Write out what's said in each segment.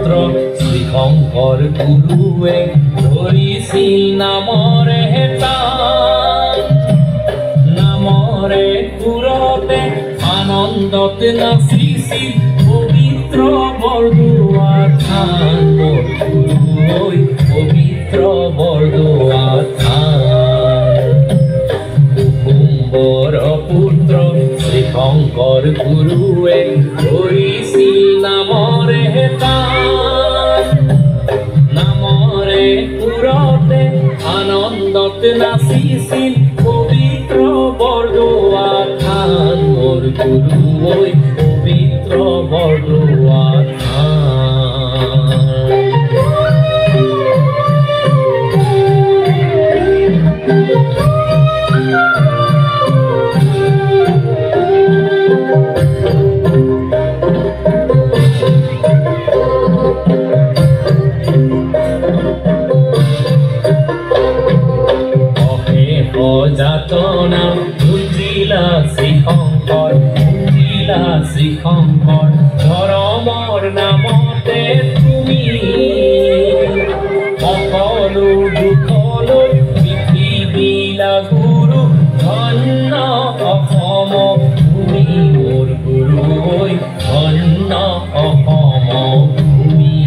পুত্ৰ শ্ৰীশংকৰ গুৰুৱে ধৰিছিল নামৰে তান নামৰে সুৰতে আনন্দত নাচিছিল পবিত্ৰ বৰদোৱা থান মোৰ গুৰু পবিত্ৰ বৰদোৱা থান কুসুম্বৰ পুত্ৰ শ্ৰীশংকৰ গুৰুৱে ধৰিছিল নামৰে তান নামৰে সুৰতে আনন্দত নাচিছিল পবিত্ৰ বৰদোৱা থান মোৰ গুৰু পবিত্ৰ বৰদোৱা যাতনা বুজিলা শ্ৰীশংকৰ ধৰ্মৰ নামতে তুমি সকলো দুখলৈ পৃথিৱীলা গুৰু ধন্য অসম ভূমি মোৰ গুৰু ধন্য অসম ভূমি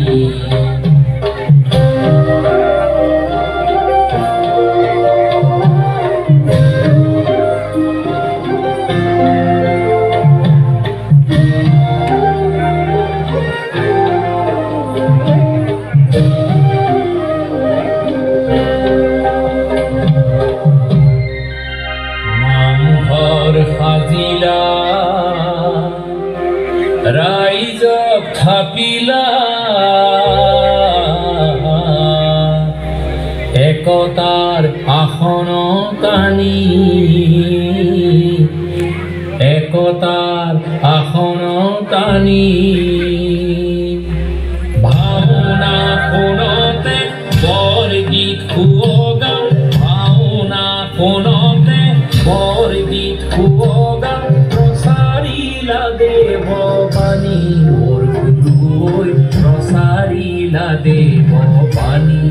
সাজিলা ৰাইজক থাপিলা একতাৰ আসন টানি একতাৰ আসন টানি ভাওনা শুনতে বৰগীত সুৱগা ভাওনা শুনতে বৰগীত সুৱগা প্ৰচাৰিলা দেৱবাণী মোৰ গুৰুৱে প্ৰচাৰিলা দেৱবাণী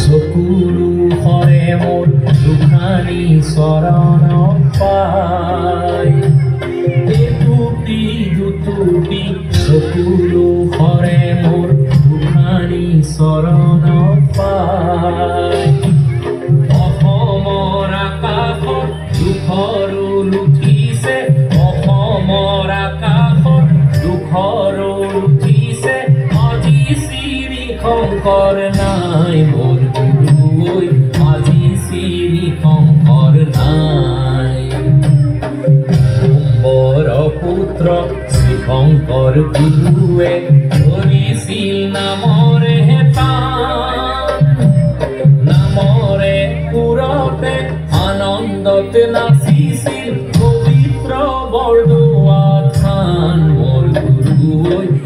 চকুৰু হৰে মোৰ দুখানি চৰণ পায় এটুপি দুটুপি চকুৰু হৰে মোৰ দুখানি চৰণ পায় অসমৰ আকাশত দুখৰো লুঠিছে অসমৰ আকাশত দুখৰো লুঠিছে আজি শ্ৰীশংকৰ নাই মোৰ গুৰু আজি শ্ৰীশংকৰ নাই কুসুম্বৰ পুত্ৰ শ্ৰীশংকৰ গুৰুৱে ধৰিছিল নামৰে তান নামৰে সুৰতে আনন্দত নাচিছিল পবিত্ৰ বৰদোৱা থান মোৰ গুৰু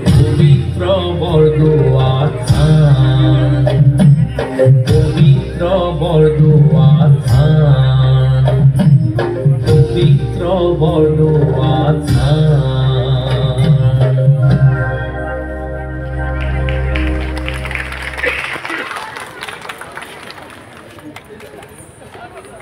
পবিত্ৰ বৰদোৱা থান পবিত্ৰ বৰদোৱা থান পবিত্ৰ বৰদোৱা